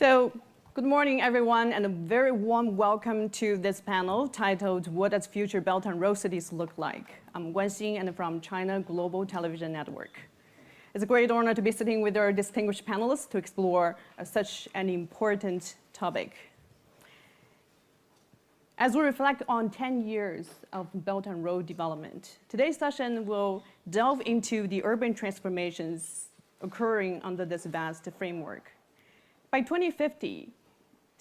So, good morning, everyone, and a very warm welcome to this panel titled, What Does Future Belt and Road Cities Look Like? I'm Wen Xin and from China Global Television Network. It's a great honor to be sitting with our distinguished panelists to explore such an important topic. As we reflect on 10 years of Belt and Road development, today's session will delve into the urban transformations occurring under this vast framework. By 2050,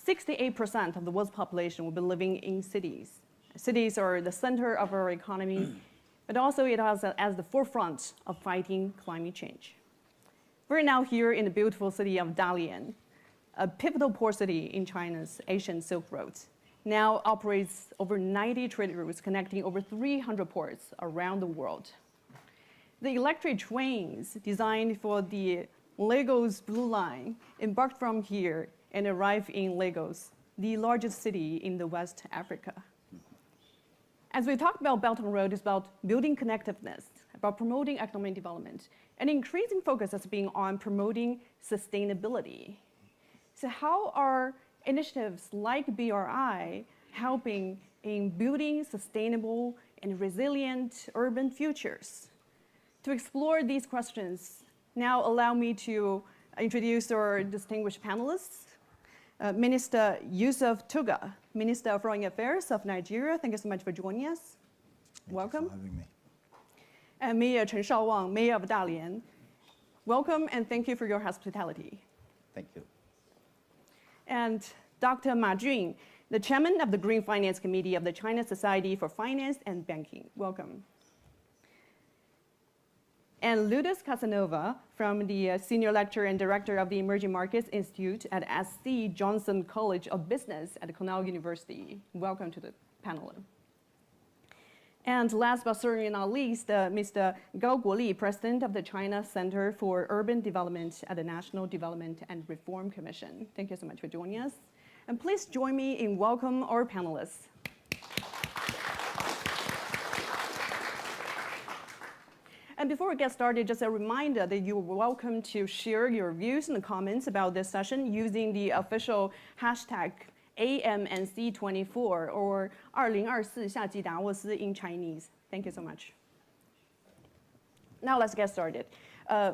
68% of the world's population will be living in cities. Cities are the center of our economy, but also it is at the forefront of fighting climate change. We're now here in the beautiful city of Dalian, a pivotal port city in China's Asian Silk Road. Now operates over 90 trade routes connecting over 300 ports around the world. The electric trains designed for the Lagos Blue Line embarked from here and arrived in Lagos, the largest city in the West Africa. As we talk about Belt and Road, it's about building connectiveness, about promoting economic development, and increasing focus has been on promoting sustainability. So how are initiatives like BRI helping in building sustainable and resilient urban futures? To explore these questions, now allow me to introduce our distinguished panelists. Minister Yusuf Tuga, Minister of Foreign Affairs of Nigeria. Thank you so much for joining us. Welcome. Thank you for having me. And Mayor Chen Shaowang, Mayor of Dalian. Welcome and thank you for your hospitality. Thank you. And Dr. Ma Jun, the Chairman of the Green Finance Committee of the China Society for Finance and Banking. Welcome. And Ludus Casanova from the Senior Lecturer and Director of the Emerging Markets Institute at S.C. Johnson College of Business at Cornell University. Welcome to the panel. And last but certainly not least, Mr. Gao Guoli, President of the China Center for Urban Development at the National Development and Reform Commission. Thank you so much for joining us. And please join me in welcome our panelists. And before we get started, just a reminder that you're welcome to share your views and comments about this session using the official hashtag AMNC24 or 2024夏季达沃斯 in Chinese. Thank you so much. Now let's get started.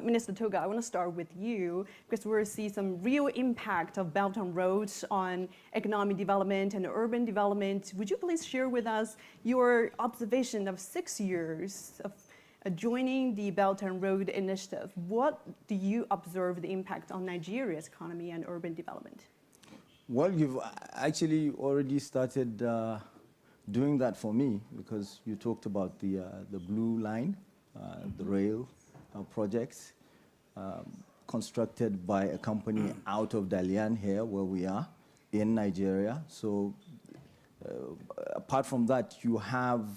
Minister Tuga, I want to start with you because we'll see some real impact of Belt and Roads on economic development and urban development. Would you please share with us your observation of 6 years of joining the Belt and Road Initiative? What do you observe the impact on Nigeria's economy and urban development? Well, you've actually already started doing that for me because you talked about the Blue Line, the rail projects constructed by a company out of Dalian here where we are in Nigeria. So apart from that, you have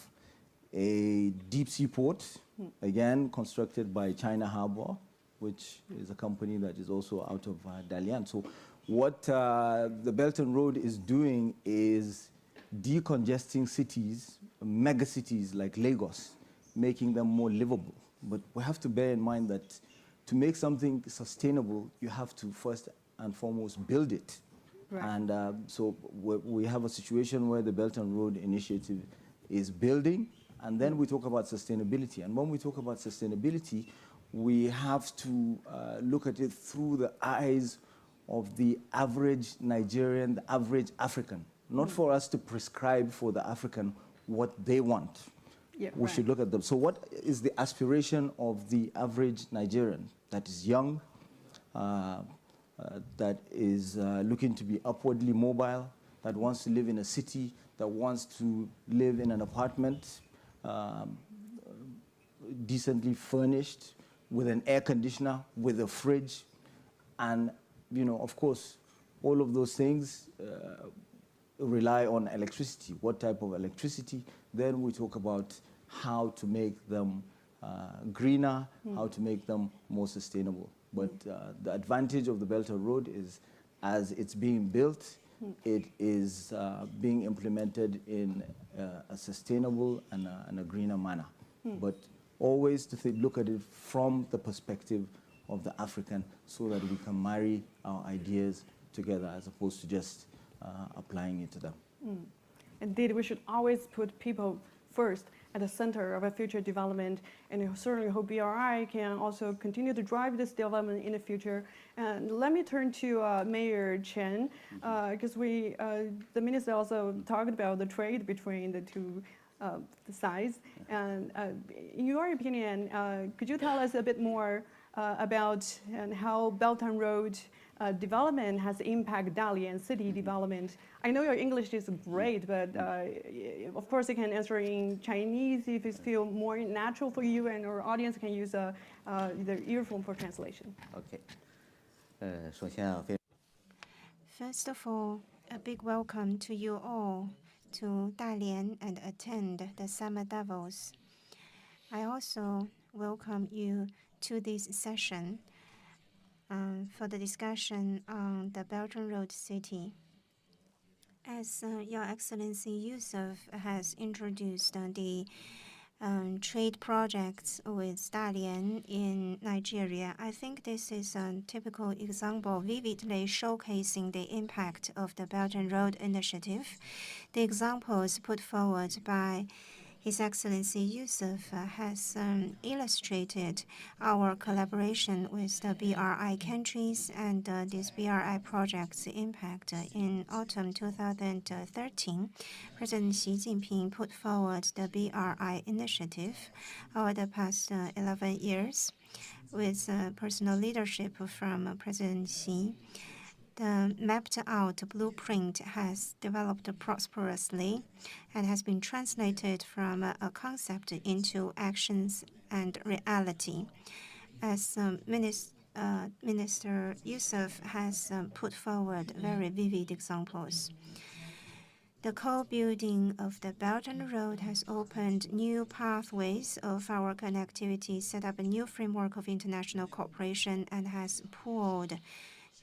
a deep sea port, again constructed by China Harbor, which is a company that is also out of Dalian. So what the Belt and Road is doing is decongesting cities, mega cities like Lagos, making them more livable. But we have to bear in mind that to make something sustainable, you have to first and foremost build it. Right. And so we have a situation where the Belt and Road Initiative is building, and then we talk about sustainability. And when we talk about sustainability, we have to look at it through the eyes of the average Nigerian, the average African. Not for us to prescribe for the African what they want. Yeah, we should look at them. So what is the aspiration of the average Nigerian that is young, that is looking to be upwardly mobile, that wants to live in a city, that wants to live in an apartment, decently furnished, with an air conditioner, with a fridge, and of course, all of those things rely on electricity. What type of electricity? Then we talk about how to make them greener, how to make them more sustainable. But the advantage of the Belt and Road is, as it's being built, it is being implemented in a sustainable and a greener manner. But always to look at it from the perspective of the African so that we can marry our ideas together as opposed to just applying it to them. Indeed, we should always put people first at the center of our future development, and I certainly hope BRI can also continue to drive this development in the future. And let me turn to Mayor Chen, because the minister also talked about the trade between the two sides. And in your opinion, could you tell us a bit more about how Belt and Road development has impacted Dalian city development? I know your English is great, but of course you can answer in Chinese if it feels more natural for you, and our audience can use the earphone for translation. Okay. First of all, a big welcome to you all to Dalian and attend the Summer Davos. I also welcome you to this session for the discussion on the Belt and Road City. As Your Excellency Yusuf has introduced the trade projects with Dalian in Nigeria, I think this is a typical example vividly showcasing the impact of the Belt and Road Initiative. The examples put forward by His Excellency Yusuf has illustrated our collaboration with the BRI countries and these BRI projects' impact. In autumn 2013, President Xi Jinping put forward the BRI initiative over the past 11 years with personal leadership from President Xi. The mapped-out blueprint has developed prosperously and has been translated from a concept into actions and reality. As Minister Yusuf has put forward very vivid examples. The co-building of the Belt and Road has opened new pathways of our connectivity, set up a new framework of international cooperation, and has pooled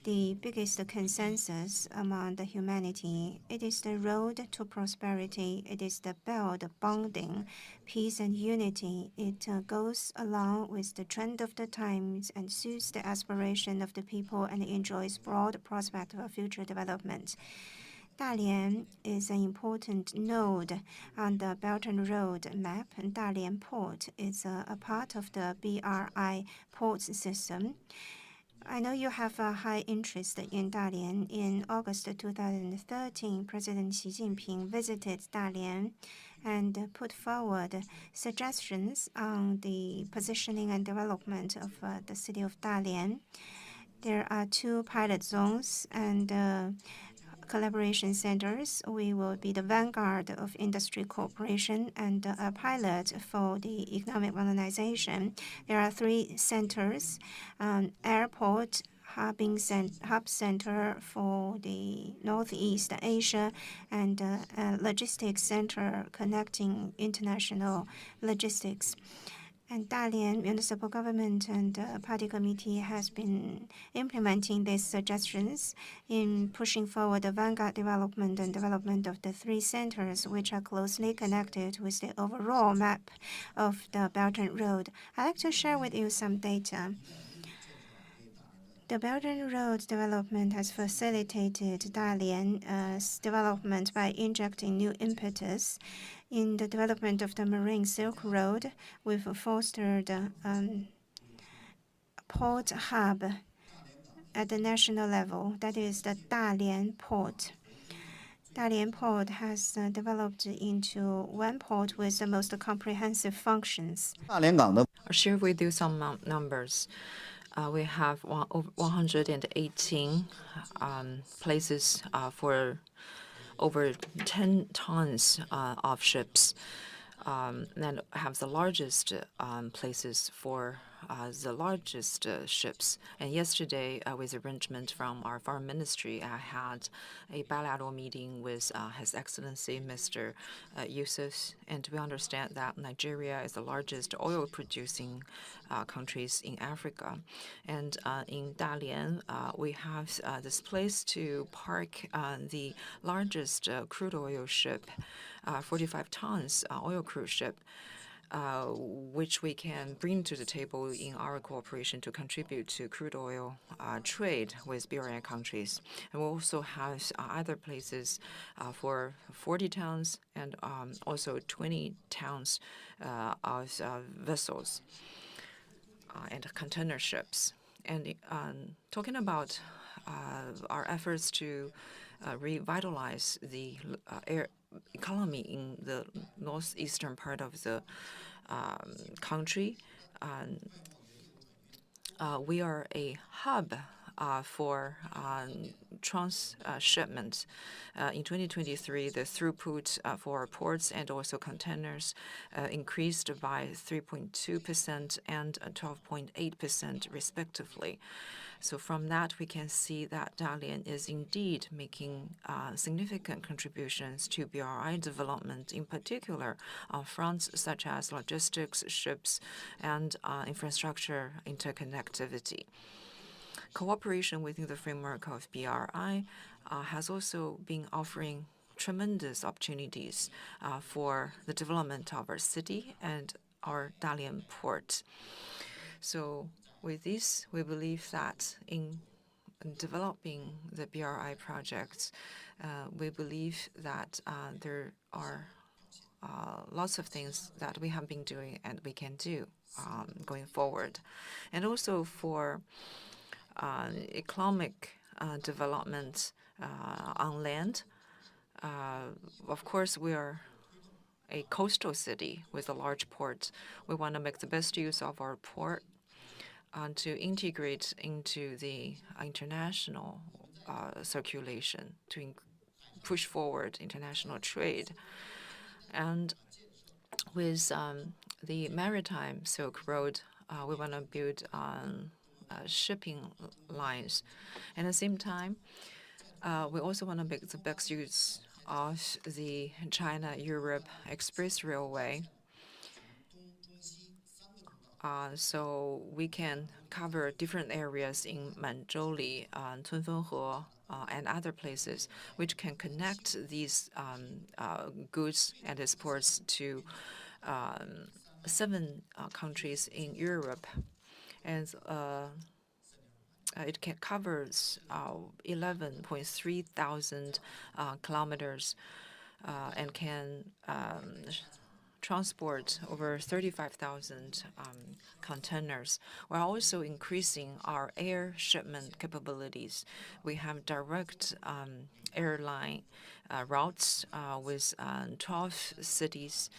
the biggest consensus among the humanity. It is the road to prosperity. It is the belt bonding peace and unity. It goes along with the trend of the times and suits the aspiration of the people and enjoys broad prospect of future development. Dalian is an important node on the Belt and Road map, and Dalian Port is a part of the BRI ports system. I know you have a high interest in Dalian. In August 2013, President Xi Jinping visited Dalian and put forward suggestions on the positioning and development of the city of Dalian. There are 2 pilot zones and collaboration centers. We will be the vanguard of industry cooperation and a pilot for the economic modernization. There are 3 centers, airport, hub center for the Northeast Asia, and a logistics center connecting international logistics. And Dalian Municipal Government and Party Committee has been implementing these suggestions in pushing forward the vanguard development and development of the 3 centers, which are closely connected with the overall map of the Belt and Road. I'd like to share with you some data. The Belt and Road development has facilitated Dalian's development by injecting new impetus in the development of the Marine Silk Road. We've fostered a port hub at the national level, that is the Dalian Port. Dalian Port has developed into one port with the most comprehensive functions. I'll share with you some numbers. We have 118 places for over 10 tons of ships, and have the largest places for the largest ships. And yesterday, with arrangement from our Foreign Ministry, I had a bilateral meeting with His Excellency Mr. Yusuf, and we understand that Nigeria is the largest oil-producing countries in Africa. And in Dalian, we have this place to park the largest crude oil ship, 45 tons oil cruise ship. which we can bring to the table in our cooperation to contribute to crude oil trade with BRI countries. And we also have other places for 40 tons and also 20 tons of vessels and container ships. And talking about our efforts to revitalize the air economy in the northeastern part of the country, we are a hub for transshipment. In 2023, the throughput for ports and also containers increased by 3.2% and 12.8% respectively. So from that, we can see that Dalian is indeed making significant contributions to BRI development, in particular on fronts such as logistics, ships, and infrastructure interconnectivity. Cooperation within the framework of BRI has also been offering tremendous opportunities for the development of our city and our Dalian port. So with this, we believe that in developing the BRI projects, we believe that there are lots of things that we have been doing and we can do going forward. And also for economic development on land. Of course, we are a coastal city with a large port. We want to make the best use of our port to integrate into the international circulation, to push forward international trade. And with the maritime Silk Road, we want to build shipping lines. And at the same time, we also want to make the best use of the China-Europe Express Railway, so we can cover different areas in Manzhouli, Cunfenhe, and other places, which can connect these goods and exports to 7 countries in Europe. And it covers 11.3 thousand kilometers and can transport over 35,000 containers. We're also increasing our air shipment capabilities. We have direct airline routes with 12 cities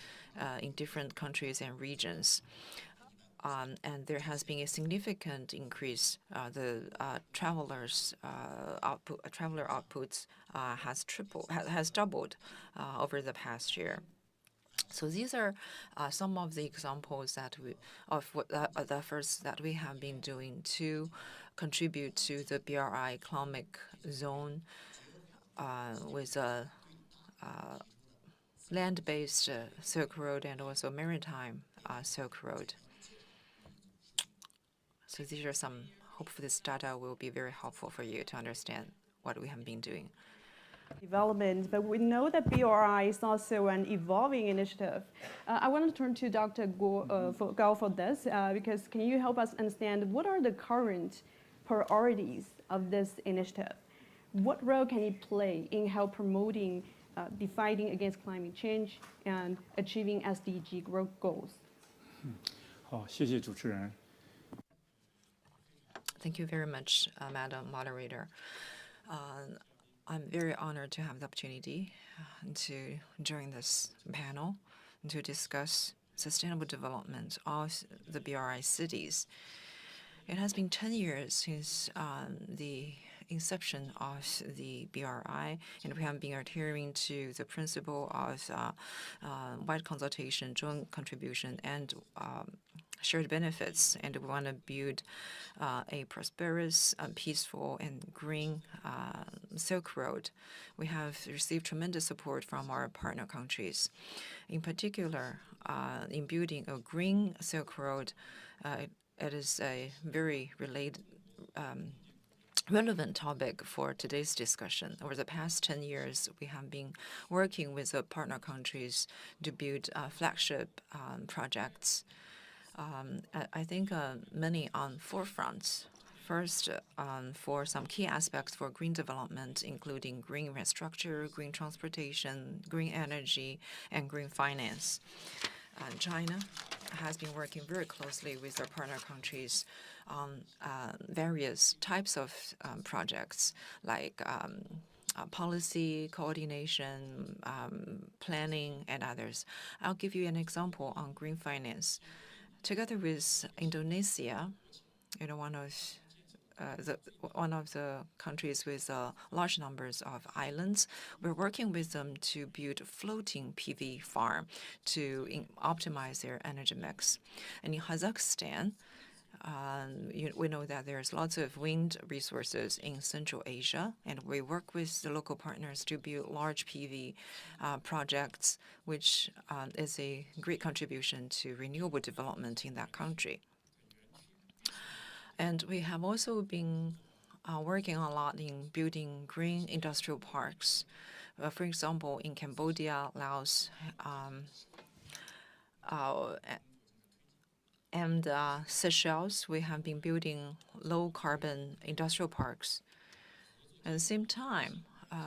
in different countries and regions. And there has been a significant increase. The traveler outputs has doubled over the past year. So these are some of the examples of the efforts that we have been doing to contribute to the BRI economic zone with a land-based Silk Road and also maritime Silk Road. So these are some. Hopefully, this data will be very helpful for you to understand what we have been doing. Development, but we know that BRI is also an evolving initiative. I want to turn to Dr. Gao for this, because can you help us understand what are the current priorities of this initiative? What role can it play in help promoting the fighting against climate change and achieving SDG growth goals? 好，谢谢主持人。 Thank you very much, Madam Moderator. I'm very honored to have the opportunity to join this panel to discuss sustainable development of the BRI cities. It has been 10 years since the inception of the BRI, and we have been adhering to the principle of wide consultation, joint contribution, and shared benefits, and we want to build a prosperous, peaceful, and green Silk Road. We have received tremendous support from our partner countries. In particular, in building a green Silk Road, it is a very relevant topic for today's discussion. Over the past 10 years, we have been working with the partner countries to build flagship projects. I think many on 4 fronts. First, for some key aspects for green development, including green infrastructure, green transportation, green energy, and green finance. China has been working very closely with their partner countries on various types of projects like policy, coordination, planning, and others. I'll give you an example on green finance. Together with Indonesia, one of the countries with large numbers of islands, we're working with them to build a floating PV farm to optimize their energy mix. And in Kazakhstan, we know that there's lots of wind resources in Central Asia, and we work with the local partners to build large PV projects, which is a great contribution to renewable development in that country. And we have also been working a lot in building green industrial parks. For example, in Cambodia, Laos, and Seychelles, we have been building low-carbon industrial parks. At the same time,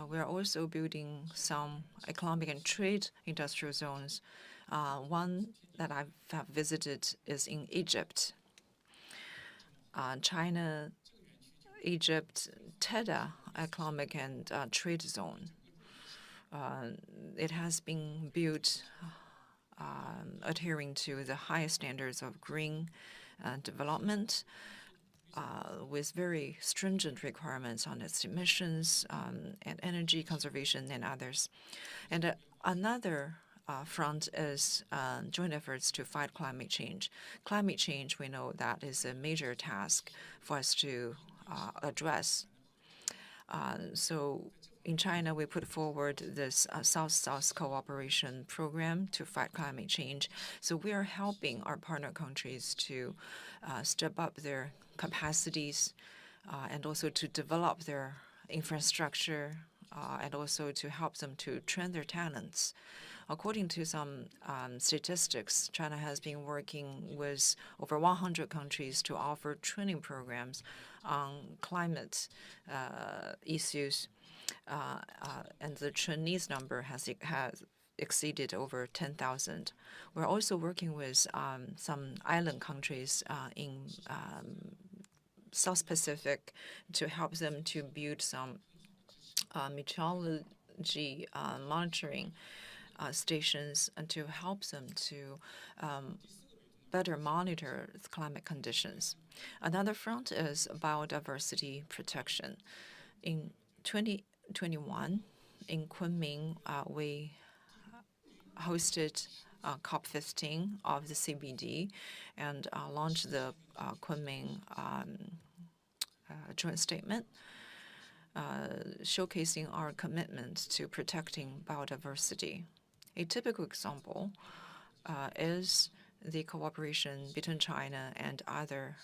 we are also building some economic and trade industrial zones. One that I have visited is in Egypt. China, Egypt, TEDA economic and trade zone. It has been built adhering to the highest standards of green development with very stringent requirements on its emissions and energy conservation and others. And another front is joint efforts to fight climate change. Climate change, we know that is a major task for us to address. So in China, we put forward this South-South cooperation program to fight climate change. So we are helping our partner countries to step up their capacities and also to develop their infrastructure and also to help them to train their talents. According to some statistics, China has been working with over 100 countries to offer training programs on climate issues, and the Chinese number has exceeded over 10,000. We're also working with some island countries in South Pacific to help them to build some meteorology monitoring stations and to help them to better monitor the climate conditions. Another front is biodiversity protection. In 2021, in Kunming, we hosted COP15 of the CBD and launched the Kunming joint statement, showcasing our commitment to protecting biodiversity. A typical example is the cooperation between China and other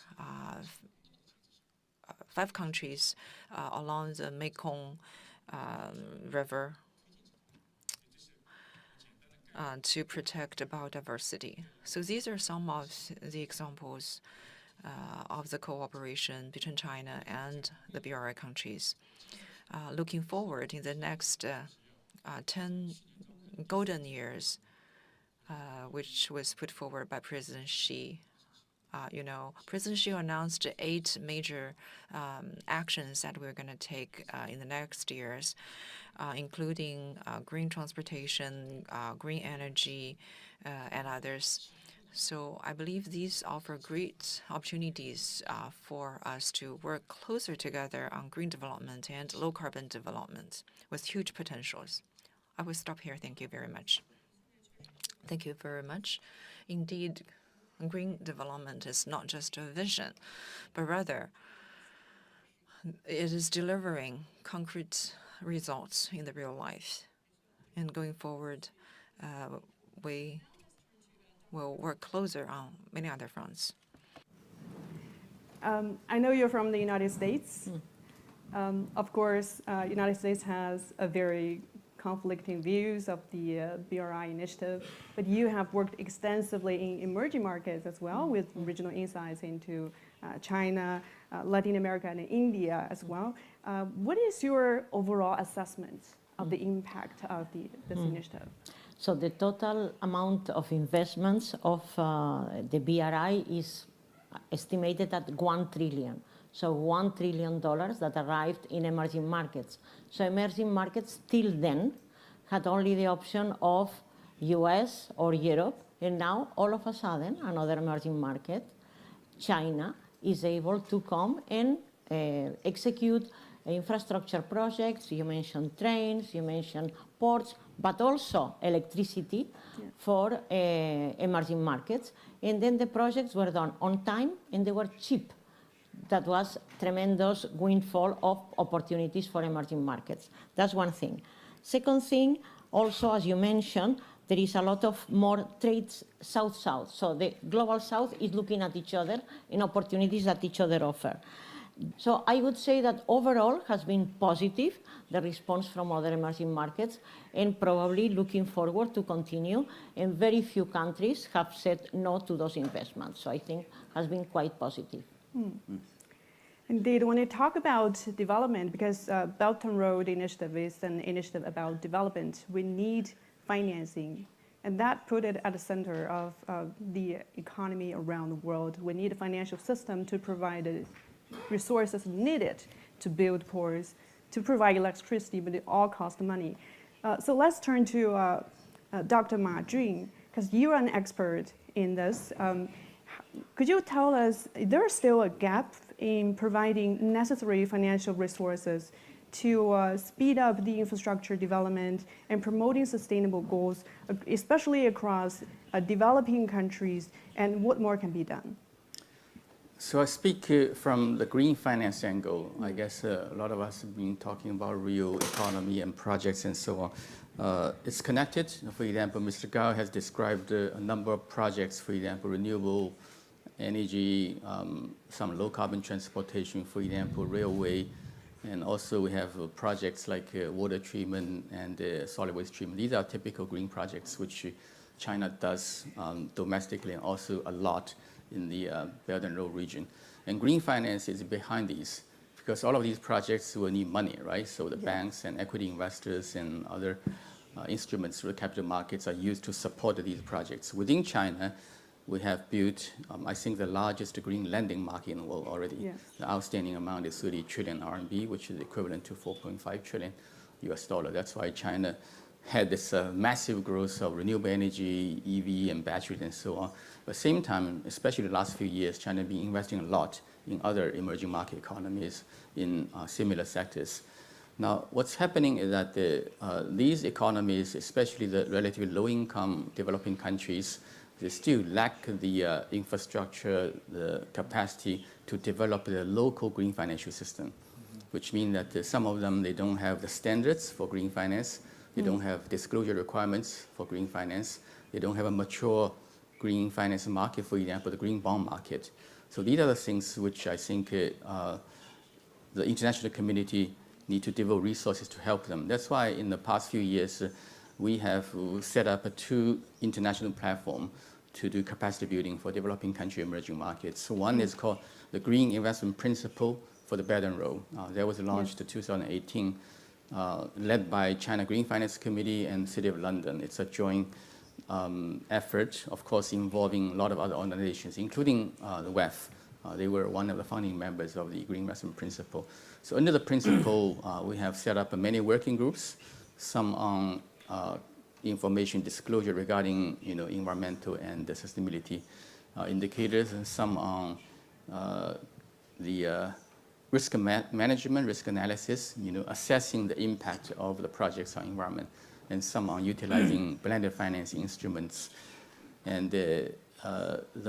5 countries along the Mekong River to protect biodiversity. So these are some of the examples of the cooperation between China and the BRI countries. Looking forward in the next 10 golden years, which was put forward by President Xi. President Xi announced 8 major actions that we're going to take in the next years, including green transportation, green energy, and others. So I believe these offer great opportunities for us to work closer together on green development and low-carbon development with huge potentials. I will stop here. Thank you very much. Thank you very much. Indeed, green development is not just a vision, but rather it is delivering concrete results in the real life. And going forward, we will work closer on many other fronts. I know you're from the United States. Of course, United States has a very conflicting views of the BRI initiative, but you have worked extensively in emerging markets as well with regional insights into China, Latin America, and India as well. What is your overall assessment of the impact of this initiative? So the total amount of investments of the BRI is estimated at 1 trillion. So $1 trillion that arrived in emerging markets. So emerging markets till then had only the option of US or Europe, and now all of a sudden another emerging market, China, is able to come and execute infrastructure projects. You mentioned trains, you mentioned ports, but also electricity for emerging markets. And then the projects were done on time and they were cheap. That was tremendous windfall of opportunities for emerging markets. That's one thing. Second thing, also, as you mentioned, there is a lot of more trades South-South. So the global South is looking at each other and opportunities that each other offer. So I would say that overall has been positive, the response from other emerging markets, and probably looking forward to continue. And very few countries have said no to those investments. So I think has been quite positive. Indeed, when you talk about development, because Belt and Road Initiative is an initiative about development, we need financing, and that put it at the center of the economy around the world. We need a financial system to provide the resources needed to build ports, to provide electricity, but it all costs money. So let's turn to Dr. Ma Jun, because you're an expert in this. Could you tell us, is there still a gap in providing necessary financial resources to speed up the infrastructure development and promoting sustainable goals, especially across developing countries, and what more can be done? So I speak from the green finance angle. I guess a lot of us have been talking about real economy and projects and so on. It's connected. For example, Mr. Gao has described a number of projects, for example, renewable energy, some low carbon transportation, for example, railway, and also we have projects like water treatment and solid waste treatment. These are typical green projects which China does domestically and also a lot in the Belt and Road region. And green finance is behind these because all of these projects will need money, right? So the banks and equity investors and other instruments through the capital markets are used to support these projects. Within China, we have built, I think, the largest green lending market in the world already. Yes. The outstanding amount is 30 trillion RMB, which is equivalent to 4.5 trillion US dollar. That's why China had this massive growth of renewable energy, EV, and batteries, and so on. At the same time, especially the last few years, China has been investing a lot in other emerging market economies in similar sectors. Now, what's happening is that these economies, especially the relatively low-income developing countries, they still lack the infrastructure, the capacity to develop the local green financial system, which means that some of them, they don't have the standards for green finance. They don't have disclosure requirements for green finance. They don't have a mature green finance market, for example, the green bond market. So these are the things which I think the international community need to devote resources to help them. That's why in the past few years, we have set up 2 international platforms to do capacity building for developing country emerging markets. So one is called the Green Investment Principle for the Belt and Road. That was launched in 2018, led by China Green Finance Committee and City of London. It's a joint effort, of course, involving a lot of other organizations, including the WEF. They were one of the founding members of the Green Investment Principle. So under the principle, we have set up many working groups, some on information disclosure regarding environmental and the sustainability indicators, and some on the risk management, risk analysis, assessing the impact of the projects on environment, and some on utilizing blended financing instruments. And the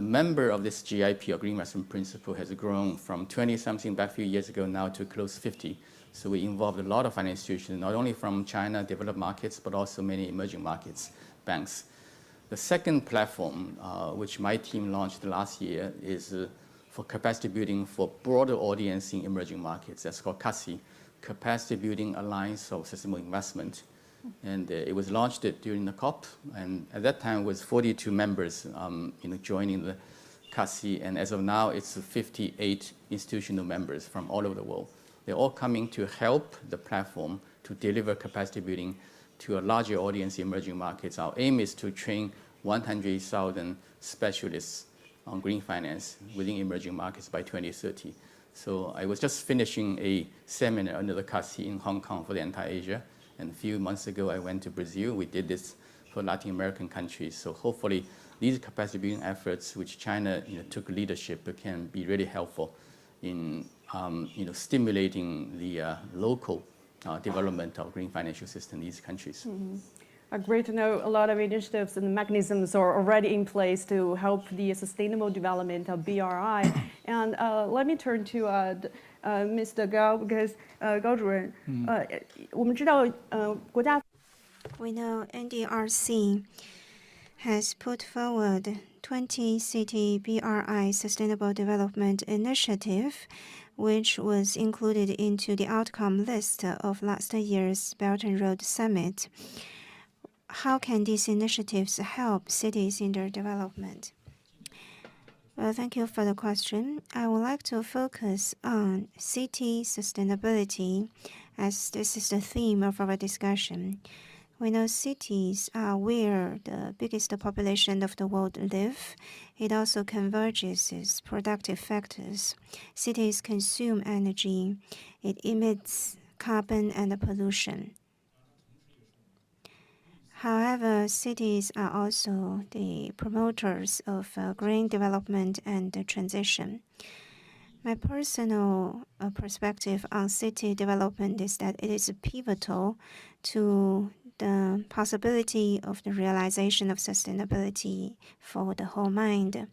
member of this GIP, or Green Investment Principle, has grown from 20-something back a few years ago now to close to 50. So we involved a lot of financial institutions, not only from China, developed markets, but also many emerging markets, banks. The second platform, which my team launched last year, is for capacity building for broader audience in emerging markets. That's called CASI, Capacity Building Alliance of Sustainable Investment. And it was launched during the COP, and at that time it was 42 members joining the CASI, and as of now it's 58 institutional members from all over the world. They're all coming to help the platform to deliver capacity building to a larger audience in emerging markets. Our aim is to train 100,000 specialists on green finance within emerging markets by 2030. So I was just finishing a seminar under the CASI in Hong Kong for the entire Asia. And a few months ago, I went to Brazil. We did this for Latin American countries. So hopefully, these capacity building efforts, which China took leadership, can be really helpful in stimulating the local development of green financial system in these countries. Great to know a lot of initiatives and mechanisms are already in place to help the sustainable development of BRI. And let me turn to Mr. Gao, because 高主任，我们知道国家 We know NDRC has put forward 20 city BRI Sustainable Development Initiative, which was included into the outcome list of last year's Belt and Road Summit. How can these initiatives help cities in their development? Well, thank you for the question. I would like to focus on city sustainability, as this is the theme of our discussion. We know cities are where the biggest population of the world live. It also converges its productive factors. Cities consume energy. It emits carbon and pollution. However, cities are also the promoters of green development and transition. My personal perspective on city development is that it is pivotal to the possibility of the realization of sustainability for the whole mind.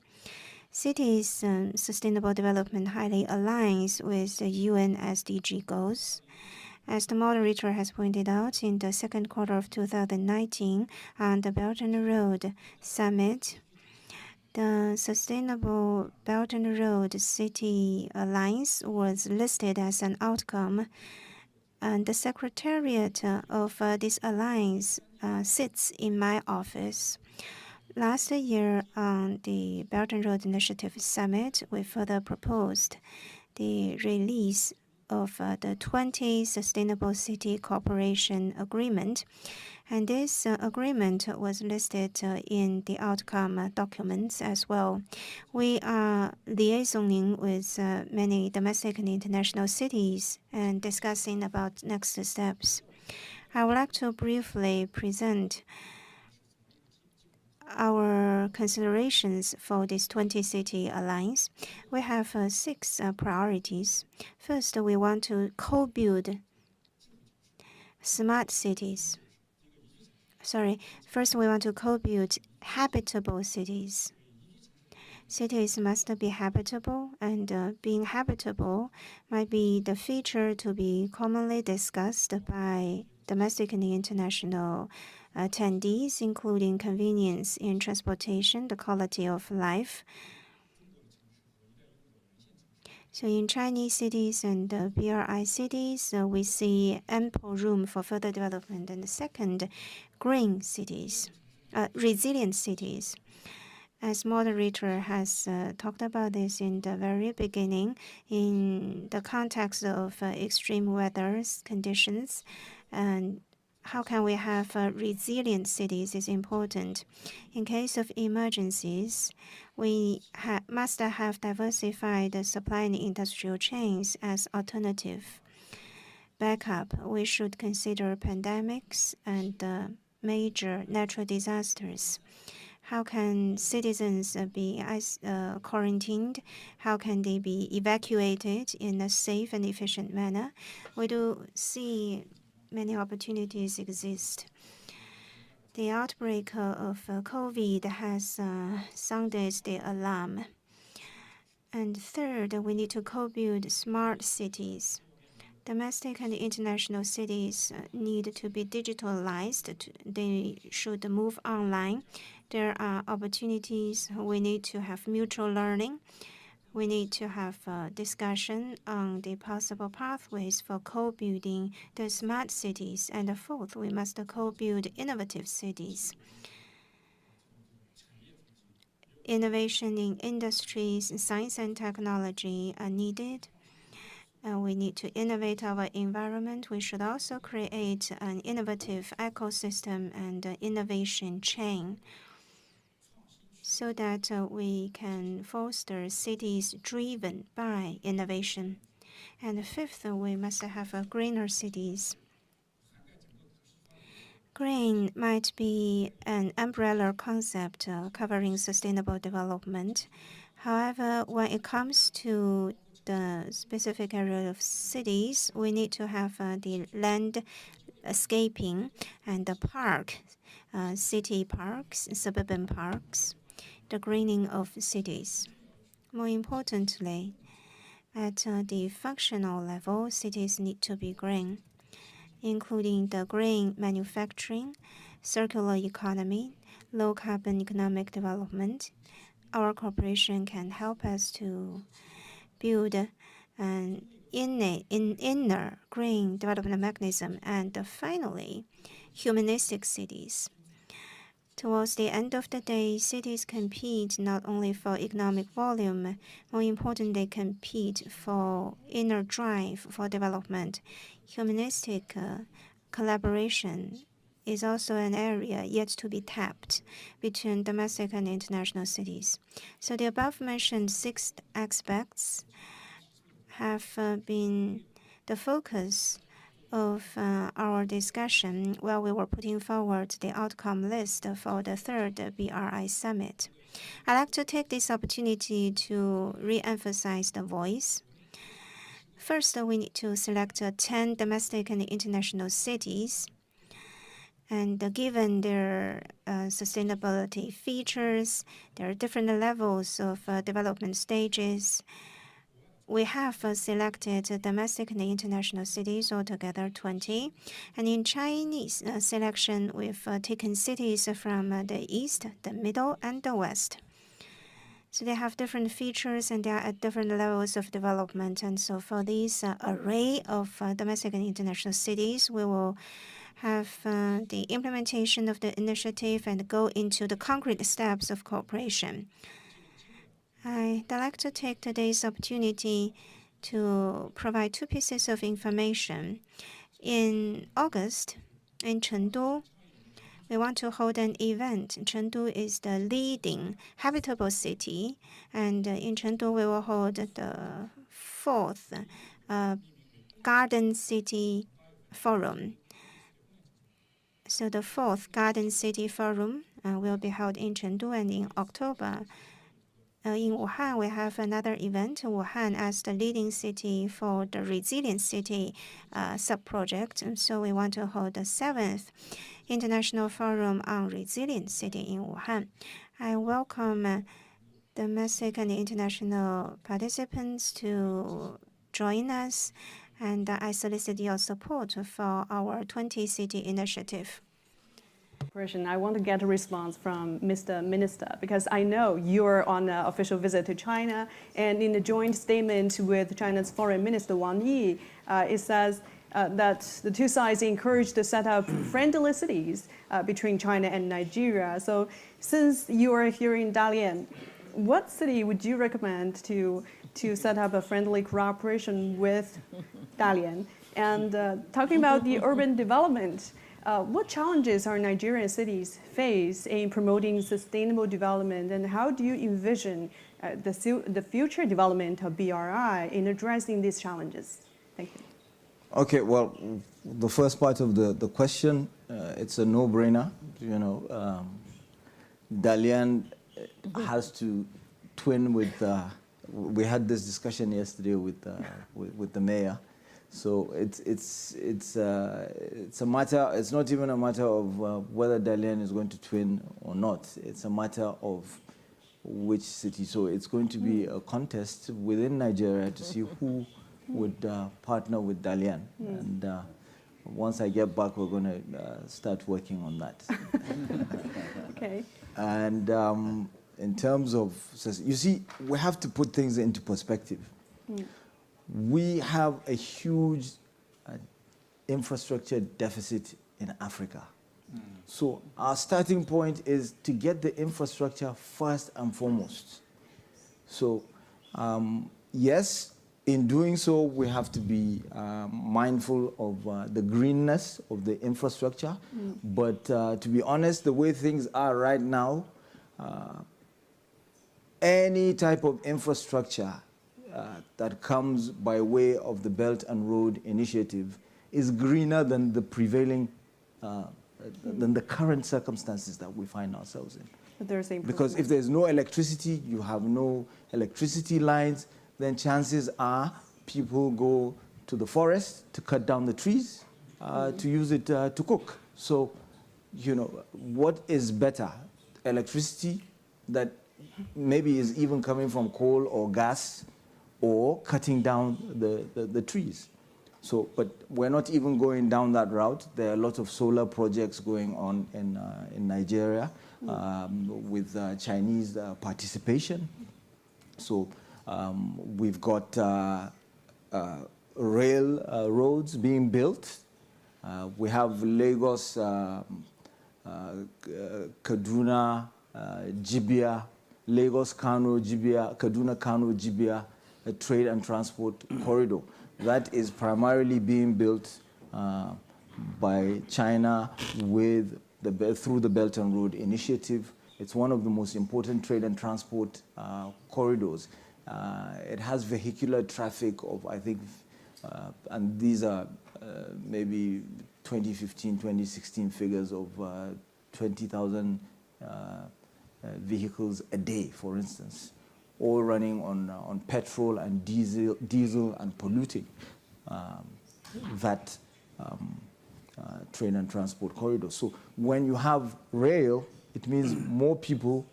Cities' sustainable development highly aligns with the UN SDG goals. As the moderator has pointed out, in the second quarter of 2019, on the Belt and Road Summit, the Sustainable Belt and Road City Alliance was listed as an outcome, and the secretariat of this alliance sits in my office. Last year, on the Belt and Road Initiative Summit, we further proposed the release of the 20 Sustainable City Cooperation Agreement, and this agreement was listed in the outcome documents as well. We are liaisoning with many domestic and international cities and discussing about next steps. I would like to briefly present our considerations for this 20-city alliance. We have 6 priorities. First, we want to co-build smart cities. First, we want to co-build habitable cities. Cities must be habitable, and being habitable might be the feature to be commonly discussed by domestic and international attendees, including convenience in transportation, the quality of life. So in Chinese cities and BRI cities, we see ample room for further development. And the second, green cities, resilient cities. As moderator has talked about this in the very beginning, in the context of extreme weather conditions, and how can we have resilient cities is important. In case of emergencies, we must have diversified supply and industrial chains as alternative backup. We should consider pandemics and major natural disasters. How can citizens be quarantined? How can they be evacuated in a safe and efficient manner? We do see many opportunities exist. The outbreak of COVID has sounded the alarm. And third, we need to co-build smart cities. Domestic and international cities need to be digitalized. They should move online. There are opportunities. We need to have mutual learning. we need to have a discussion on the possible pathways for co-building the smart cities. And fourth, we must co-build innovative cities. Innovation in industries, science and technology are needed. We need to innovate our environment. We should also create an innovative ecosystem and innovation chain so that we can foster cities driven by innovation. And fifth, we must have greener cities. Green might be an umbrella concept covering sustainable development. However, when it comes to the specific area of cities, we need to have the landscaping and the park, city parks, suburban parks, the greening of cities. More importantly, at the functional level, cities need to be green, including the green manufacturing, circular economy, low-carbon economic development. Our cooperation can help us to build an inner green development mechanism. And finally, humanistic cities. Towards the end of the day, cities compete not only for economic volume, more importantly, they compete for inner drive for development. Humanistic collaboration is also an area yet to be tapped between domestic and international cities. So the above-mentioned 6 aspects have been the focus of our discussion while we were putting forward the outcome list for the 3rd BRI Summit. I'd like to take this opportunity to re-emphasize the voice. First, we need to select 10 domestic and international cities. And given their sustainability features, there are different levels of development stages. We have selected domestic and international cities, altogether 20. And in Chinese selection, we've taken cities from the east, the middle, and the west. So they have different features and they are at different levels of development. And so for this array of domestic and international cities, we will have the implementation of the initiative and go into the concrete steps of cooperation. I'd like to take today's opportunity to provide 2 pieces of information. In August, in Chengdu, we want to hold an event. Chengdu is the leading habitable city, and in Chengdu we will hold the 4th Garden City Forum. So the 4th Garden City Forum will be held in Chengdu, and in October, in Wuhan, we have another event, Wuhan as the leading city for the Resilient City sub-project. And so we want to hold the 7th International Forum on Resilient City in Wuhan. I welcome domestic and international participants to join us, and I solicit your support for our 20-city initiative. I want to get a response from Mr. Minister, because I know you're on an official visit to China, and in the joint statement with China's Foreign Minister Wang Yi, it says that the 2 sides encourage to set up friendly cities between China and Nigeria. So since you are here in Dalian, what city would you recommend to set up a friendly cooperation with Dalian? And talking about the urban development, what challenges are Nigerian cities face in promoting sustainable development, and how do you envision the future development of BRI in addressing these challenges? Thank you. Okay, well, the first part of the question, it's a no-brainer. You know, Dalian has to twin with. We had this discussion yesterday with the mayor. So it's a matter. It's not even a matter of whether Dalian is going to twin or not. It's a matter of which city. So it's going to be a contest within Nigeria to see who would partner with Dalian. And once I get back, we're going to start working on that. Okay. And in terms of, you see, we have to put things into perspective. We have a huge infrastructure deficit in Africa. So our starting point is to get the infrastructure first and foremost. So yes, in doing so, we have to be mindful of the greenness of the infrastructure. But to be honest, the way things are right now, any type of infrastructure that comes by way of the Belt and Road Initiative is greener than the prevailing, than the current circumstances that we find ourselves in. But there's Because if there's no electricity, you have no electricity lines, then chances are people go to the forest to cut down the trees, to use it to cook. So, you know, what is better? Electricity that maybe is even coming from coal or gas, or cutting down the trees. So, but we're not even going down that route. There are a lot of solar projects going on in Nigeria with Chinese participation. So we've got rail roads being built. We have Lagos, Kaduna, Jibia, Lagos, Kano, Jibia, Kaduna, Kano, Jibia, a trade and transport corridor. That is primarily being built by China with through the Belt and Road Initiative. It's one of the most important trade and transport corridors. It has vehicular traffic of, I think, and these are maybe 2015, 2016 figures of 20,000 vehicles a day, for instance, all running on petrol and diesel and polluting that train and transport corridor. So when you have rail, it means more people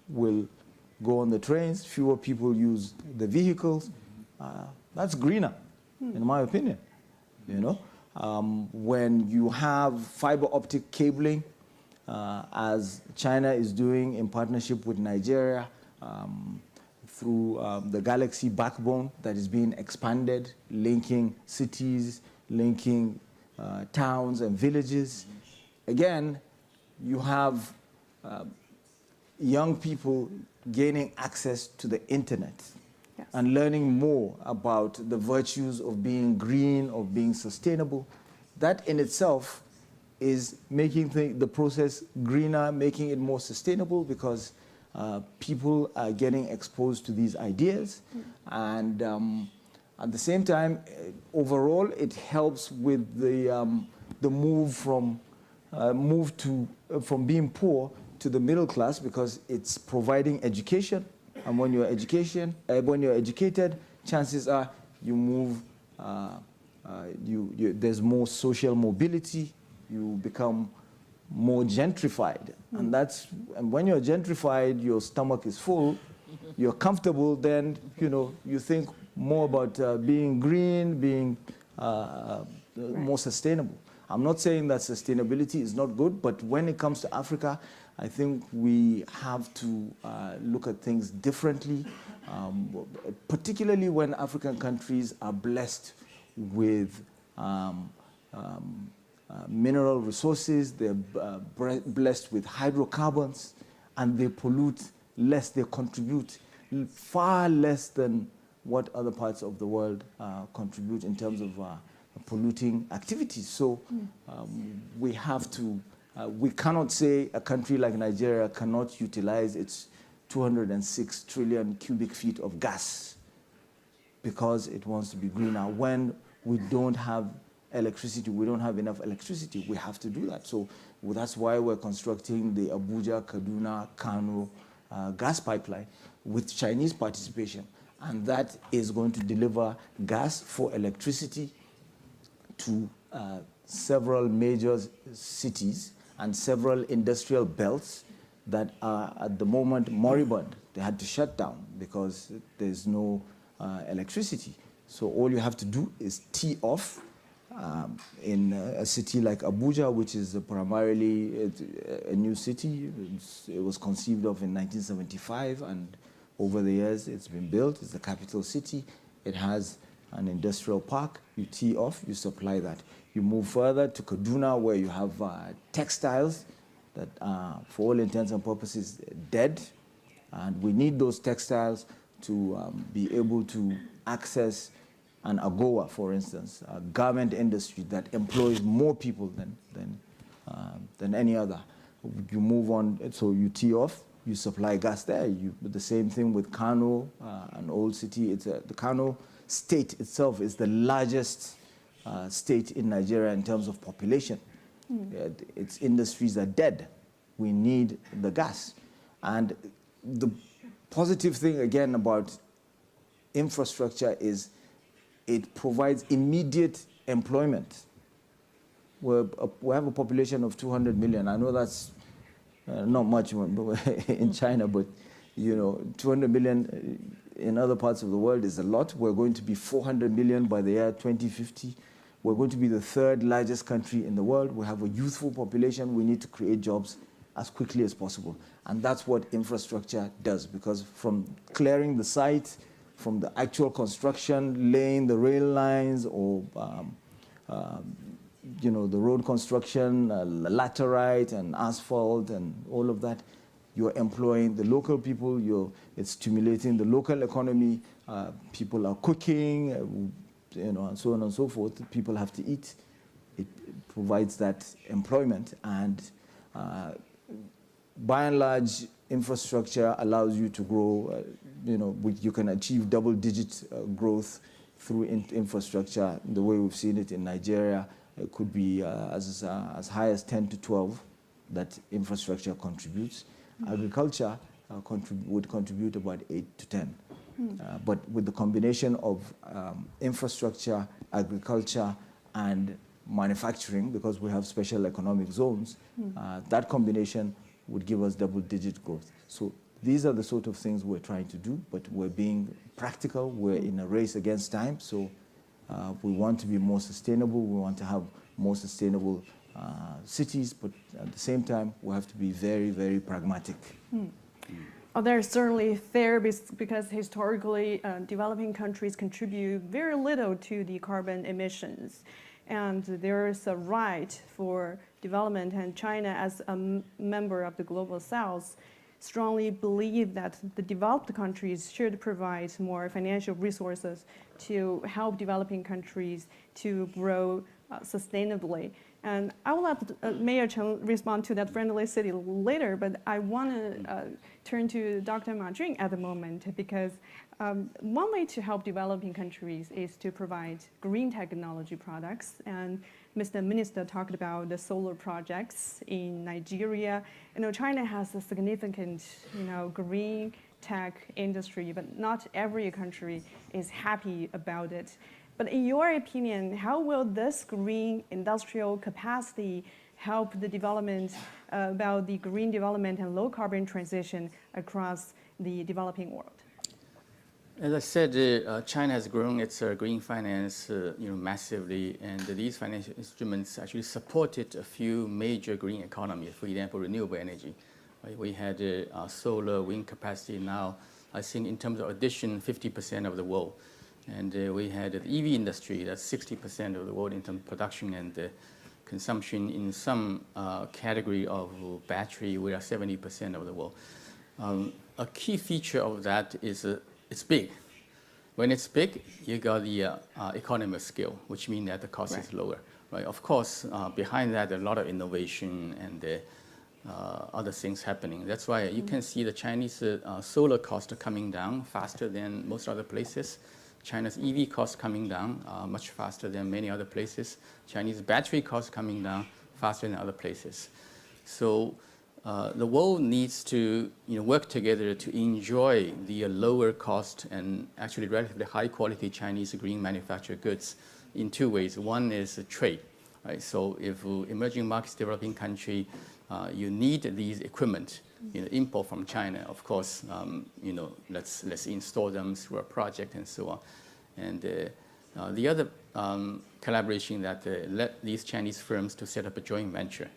will go on the trains, fewer people use the vehicles. That's greener, in my opinion. You know, when you have fiber optic cabling, as China is doing in partnership with Nigeria, through the Galaxy backbone that is being expanded, linking cities, linking towns and villages. Again, you have young people gaining access to the internet and learning more about the virtues of being green, of being sustainable. That in itself is making the process greener, making it more sustainable, because people are getting exposed to these ideas. And at the same time, overall, it helps with the move from being poor to the middle class, because it's providing education. And when you're educated, chances are you move, there's more social mobility, you become more gentrified. And when you're gentrified, your stomach is full, you're comfortable, then you think more about being green, being more sustainable. I'm not saying that sustainability is not good, but when it comes to Africa, I think we have to look at things differently, particularly when African countries are blessed with mineral resources, they're blessed with hydrocarbons, and they pollute less, they contribute far less than what other parts of the world contribute in terms of polluting activities. So we have to, we cannot say a country like Nigeria cannot utilize its 206 trillion cubic feet of gas because it wants to be greener. When we don't have electricity, we don't have enough electricity, we have to do that. So that's why we're constructing the Abuja, Kaduna, Kano gas pipeline with Chinese participation. And that is going to deliver gas for electricity to several major cities and several industrial belts that are at the moment moribund. They had to shut down because there's no electricity. So all you have to do is tee off in a city like Abuja, which is primarily a new city. It was conceived of in 1975, and over the years it's been built. It's the capital city. It has an industrial park. You tee off, you supply that. You move further to Kaduna, where you have textiles that are, for all intents and purposes, dead. And we need those textiles to be able to access an AGOA, for instance, a garment industry that employs more people than any other. You move on, so you tee off, you supply gas there. The same thing with Kano, an old city. The Kano state itself is the largest state in Nigeria in terms of population. Its industries are dead. We need the gas. And the positive thing, again, about infrastructure is it provides immediate employment. We have a population of 200 million. I know that's not much in China, but 200 million in other parts of the world is a lot. We're going to be 400 million by the year 2050. We're going to be the third largest country in the world. We have a youthful population. We need to create jobs as quickly as possible. And that's what infrastructure does, because from clearing the site, from the actual construction, laying the rail lines, or the road construction, laterite and asphalt and all of that, you're employing the local people. It's stimulating the local economy. People are cooking, and so on and so forth. People have to eat. It provides that employment, and by and large, infrastructure allows you to grow. You can achieve double-digit growth through infrastructure. The way we've seen it in Nigeria, it could be as high as 10 to 12 that infrastructure contributes. Agriculture would contribute about 8 to 10. But with the combination of infrastructure, agriculture, and manufacturing, because we have special economic zones, that combination would give us double-digit growth. So these are the sort of things we're trying to do, but we're being practical. We're in a race against time, so we want to be more sustainable. We want to have more sustainable cities, but at the same time, we have to be very, very pragmatic. Oh, they're certainly fair, because historically, developing countries contribute very little to the carbon emissions. And there is a right for development, and China, as a member of the Global South, strongly believe that the developed countries should provide more financial resources to help developing countries to grow sustainably. And I will let Mayor Chen respond to that friendly city later, but I want to turn to Dr. Ma Jun at the moment, because one way to help developing countries is to provide green technology products. And Mr. Minister talked about the solar projects in Nigeria. China has a significant, green tech industry, but not every country is happy about it. But in your opinion, how will this green industrial capacity help the development about the green development and low carbon transition across the developing world? As I said, China has grown its green finance massively, and these financial instruments actually supported a few major green economies. For example, renewable energy. Right? We had solar, wind capacity now, I think in terms of addition, 50% of the world. And we had the EV industry, that's 60% of the world in terms of production and consumption. In some category of battery, we are 70% of the world. A key feature of that is it's big. When it's big, you got the economy of scale, which means that the cost is lower. Right? Of course, behind that, a lot of innovation and other things happening. That's why you can see the Chinese solar cost coming down faster than most other places. China's EV costs coming down much faster than many other places. Chinese battery costs coming down faster than other places. So the world needs to work together to enjoy the lower cost and actually relatively high quality Chinese green manufactured goods in two ways. One is trade. Right? So if emerging markets, developing country, you need these equipment, import from China, of course, let's install them through a project and so on. And The other collaboration that led these Chinese firms to set up a joint venture,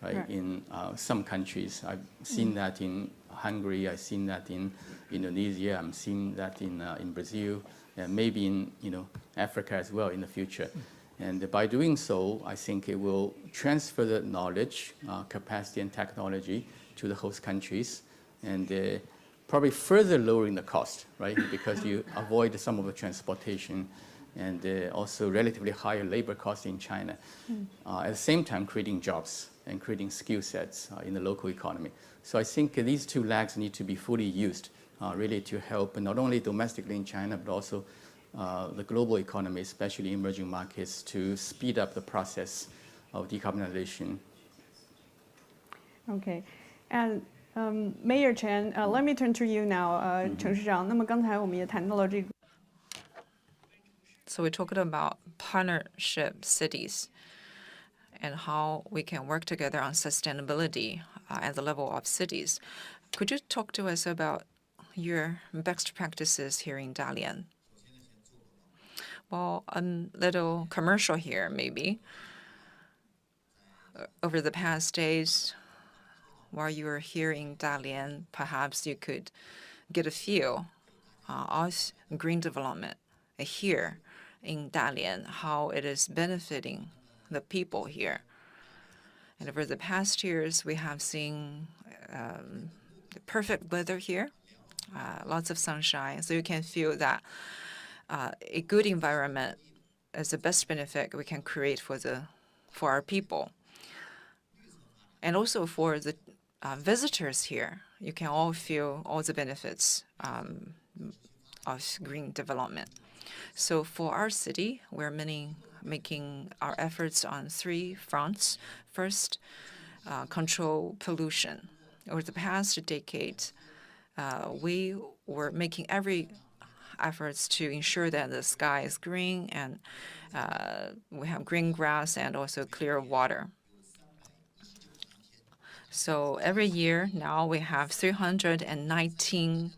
right? In some countries. I've seen that in Hungary, I've seen that in Indonesia, I'm seeing that in Brazil, and maybe in Africa as well in the future. And by doing so, I think it will transfer the knowledge, capacity, and technology to the host countries, and probably further lowering the cost, right? Because you avoid some of the transportation and also relatively higher labor costs in China. At the same time, creating jobs and creating skill sets in the local economy. So I think these two legs need to be fully used, really to help not only domestically in China, but also the global economy, especially emerging markets, to speed up the process of decarbonization. Okay, and Mayor Chen, let me turn to you now, 陈市长。那么刚才我们也谈到了这个。So we're talking about partnership cities and how we can work together on sustainability at the level of cities. Could you talk to us about your best practices here in Dalian? Well, a little commercial here, maybe. Over the past days, while you were here in Dalian, perhaps you could get a feel of green development here in Dalian, how it is benefiting the people here. And over the past years, we have seen the perfect weather here, lots of sunshine, so you can feel that a good environment is the best benefit we can create for our people. And also for the visitors here, you can all feel all the benefits of green development. So for our city, we're making our efforts on 3 fronts. First, control pollution. Over the past decade, we were making every efforts to ensure that the sky is green and we have green grass and also clear water. So every year now we have 319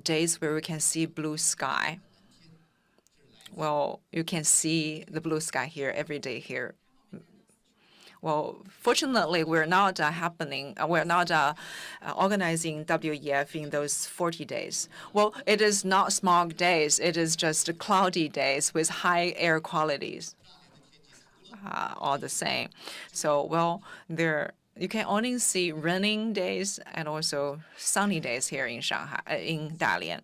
days where we can see blue sky. Well, you can see the blue sky here every day here. Well, fortunately, we're not organizing WEF in those 40 days. Well, it is not smog days. It is just cloudy days with high air qualities. All the same. So, well, you can only see raining days and also sunny days here in Shanghai, in Dalian.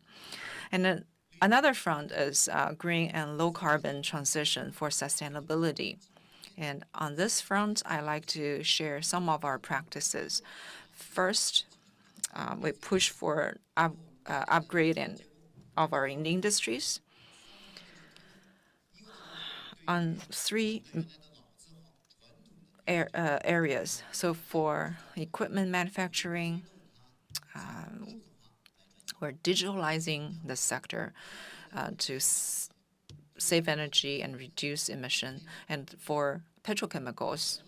And then another front is green and low carbon transition for sustainability. And on this front, I like to share some of our practices. First, we push for upgrading of our industries on 3 areas. So for equipment manufacturing, we're digitalizing the sector to save energy and reduce emission. And for petrochemicals,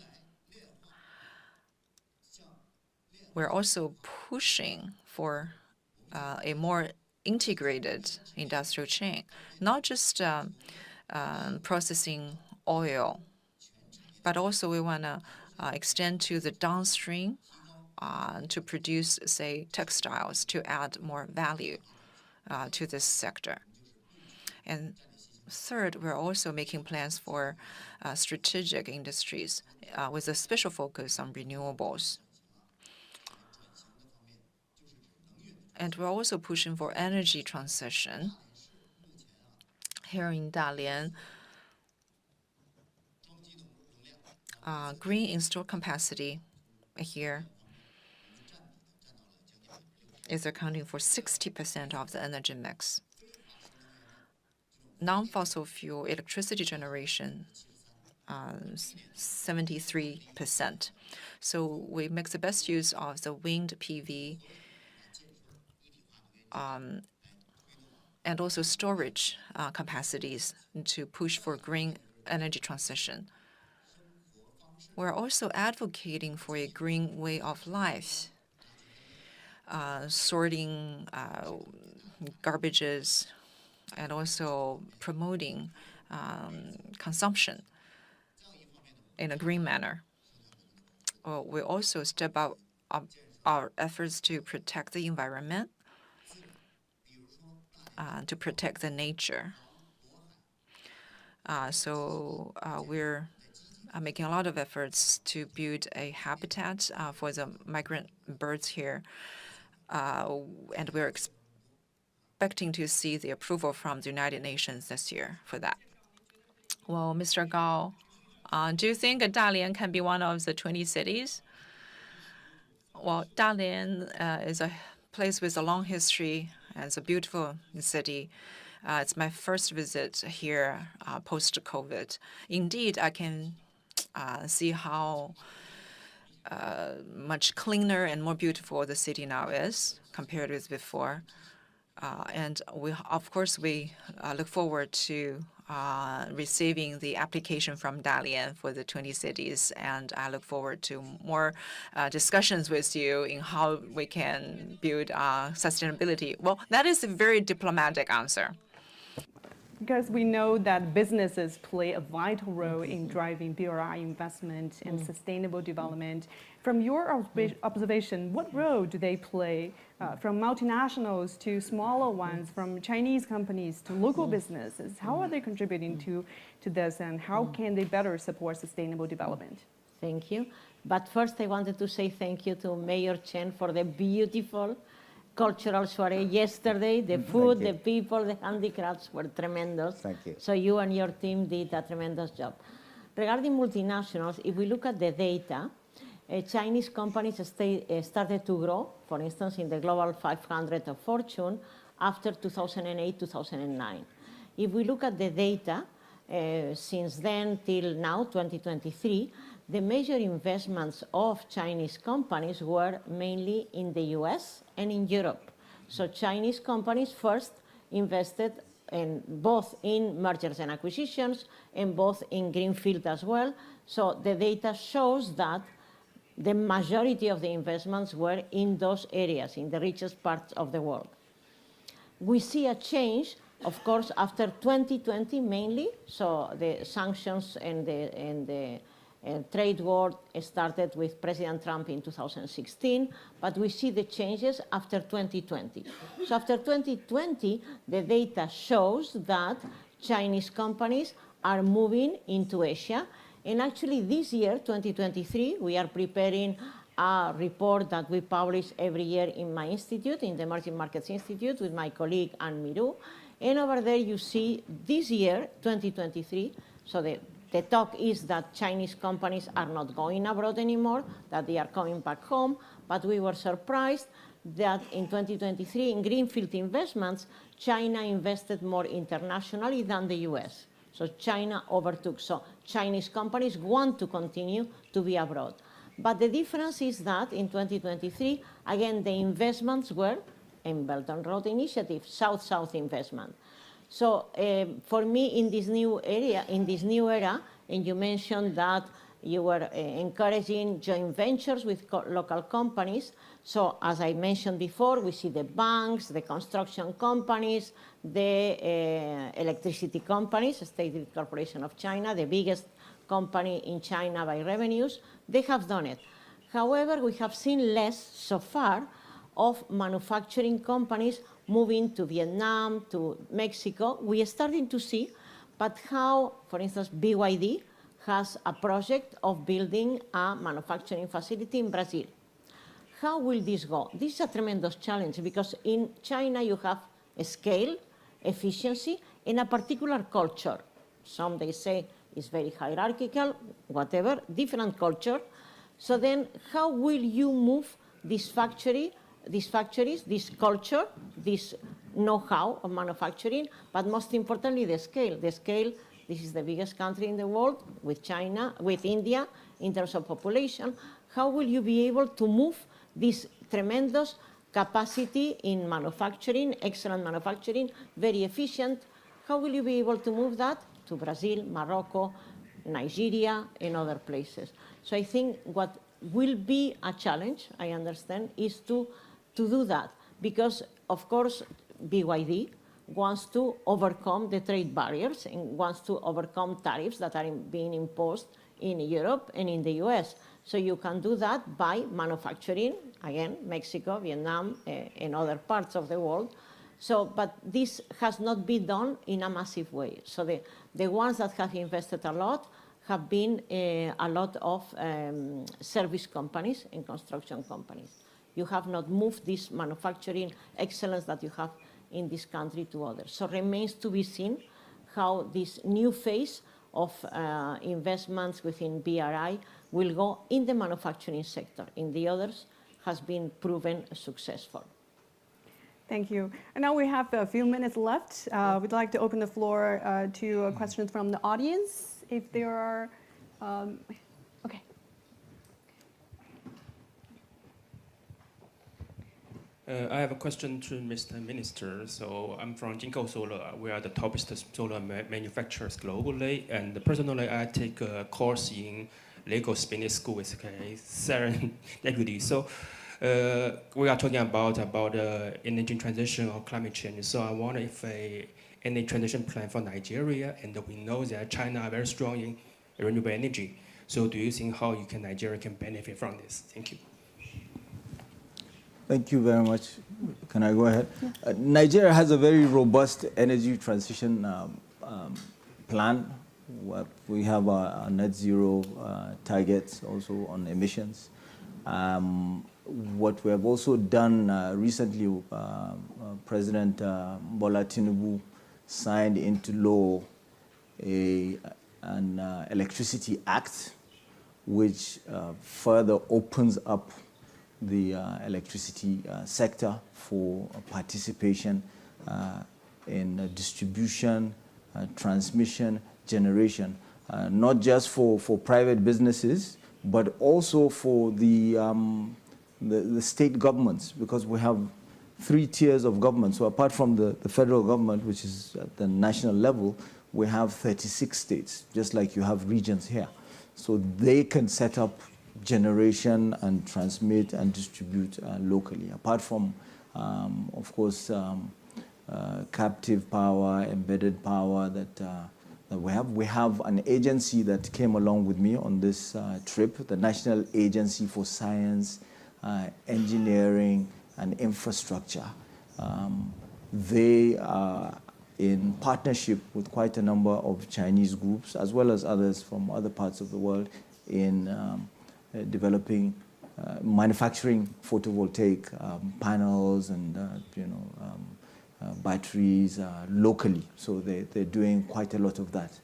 we're also pushing for a more integrated industrial chain, not just processing oil, but also we want to extend to the downstream to produce, say, textiles to add more value to this sector. And third, we're also making plans for strategic industries with a special focus on renewables. And we're also pushing for energy transition. Here in Dalian, green installed capacity here is accounting for 60% of the energy mix. Non-fossil fuel electricity generation, 73%. So we make the best use of the wind PV and also storage capacities to push for green energy transition. We're also advocating for a green way of life, sorting garbages and also promoting consumption in a green manner. We also step up our efforts to protect the environment, to protect the nature. So we're making a lot of efforts to build a habitat for the migrant birds here, and we're expecting to see the approval from the United Nations this year for that. Well, Mr. Gao, do you think Dalian can be one of the 20 cities? Well, Dalian is a place with a long history, and it's a beautiful city. It's my first visit here post-COVID. Indeed, I can see how much cleaner and more beautiful the city now is compared with before. And of course, we look forward to receiving the application from Dalian for the 20 cities, and I look forward to more discussions with you in how we can build sustainability. Well, that is a very diplomatic answer. Because we know that businesses play a vital role in driving BRI investment and sustainable development. From your observation, what role do they play from multinationals to smaller ones, from Chinese companies to local businesses? How are they contributing to this, and how can they better support sustainable development? Thank you. But first, I wanted to say thank you to Mayor Chen for the beautiful cultural soiree yesterday. The food, the people, the handicrafts were tremendous. Thank you. So you and your team did a tremendous job. Regarding multinationals, if we look at the data, Chinese companies started to grow, for instance, in the Global 500 of Fortune after 2008, 2009. If we look at the data, since then till now, 2023, the major investments of Chinese companies were mainly in the US and in Europe. So Chinese companies first invested both in mergers and acquisitions and both in greenfield as well. So the data shows that the majority of the investments were in those areas, in the richest parts of the world. We see a change, of course, after 2020 mainly. So the sanctions and the trade war started with President Trump in 2016, but we see the changes after 2020. So after 2020, the data shows that Chinese companies are moving into Asia. And actually this year, 2023, we are preparing a report that we publish every year in my institute, in the Emerging Markets Institute, with my colleague Anne Miru. And over there you see this year, 2023, so the talk is that Chinese companies are not going abroad anymore, that they are coming back home, but we were surprised that in 2023, in greenfield investments, China invested more internationally than the US. So China overtook. So Chinese companies want to continue to be abroad. But the difference is that in 2023, again, the investments were in Belt and Road Initiative, South-South investment. So for me, in this new area, and you mentioned that you were encouraging joint ventures with local companies. So as I mentioned before, we see the banks, the construction companies, the electricity companies, State Grid Corporation of China, the biggest company in China by revenues. They have done it. However, we have seen less so far of manufacturing companies moving to Vietnam, to Mexico. We are starting to see, but how, for instance, BYD has a project of building a manufacturing facility in Brazil. How will this go? This is a tremendous challenge because in China you have a scale, efficiency, and a particular culture. Some they say is very hierarchical, whatever, different culture. So then how will you move this factories, this culture, this know-how of manufacturing, but most importantly, the scale. The scale, this is the biggest country in the world with China, with India, in terms of population. How will you be able to move this tremendous capacity in manufacturing, excellent manufacturing, very efficient? How will you be able to move that to Brazil, Morocco, Nigeria, and other places? So I think what will be a challenge, I understand, is to do that. Because, of course, BYD wants to overcome the trade barriers and wants to overcome tariffs that are being imposed in Europe and in the US. So you can do that by manufacturing, again, Mexico, Vietnam, and other parts of the world. So, but this has not been done in a massive way. So the ones that have invested a lot have been a lot of service companies and construction companies. You have not moved this manufacturing excellence that you have in this country to others. So remains to be seen how this new phase of investments within BRI will go in the manufacturing sector. In the others has been proven successful. Thank you. And now we have a few minutes left. We'd like to open the floor to questions from the audience, if there are. Okay. I have a question to Mr. Minister. So I'm from Jinko Solar. We are the top solar manufacturers globally. And personally, I take a course in Lagos Business School with serendipity. So we are talking about energy transition or climate change. So I wonder if any transition plan for Nigeria, and we know that China are very strong in renewable energy. So do you think how Nigeria can benefit from this? Thank you. Thank you very much. Can I go ahead? Yeah. Nigeria has a very robust energy transition plan. We have our net zero targets also on emissions. What we have also done recently, President Bola Tinubu signed into law an Electricity Act, which further opens up the electricity sector for participation in distribution, transmission, generation, not just for private businesses, but also for the state governments, because we have 3 tiers of government. So apart from the federal government, which is at the national level, we have 36 states, just like you have regions here. So they can set up generation and transmit and distribute locally. Apart from, of course, captive power, embedded power that we have an agency that came along with me on this trip, the National Agency for Science, Engineering and Infrastructure. They are in partnership with quite a number of Chinese groups, as well as others from other parts of the world, in developing, manufacturing photovoltaic panels and batteries locally. So they're doing quite a lot of that.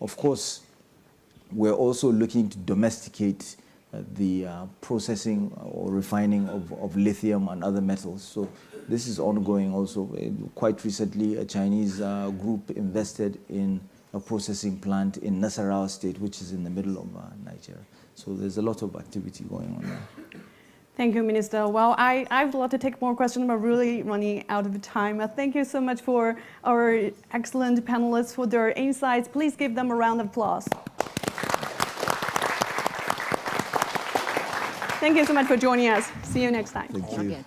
Of course, we're also looking to domesticate the processing or refining of lithium and other metals. So this is ongoing also. Quite recently, a Chinese group invested in a processing plant in Nasarawa State, which is in the middle of Nigeria. So there's a lot of activity going on there. Thank you, Minister. Well, I'd love to take more questions, but really running out of time. Thank you so much for our excellent panelists for their insights. Please give them a round of applause. Thank you so much for joining us. See you next time. Thank you.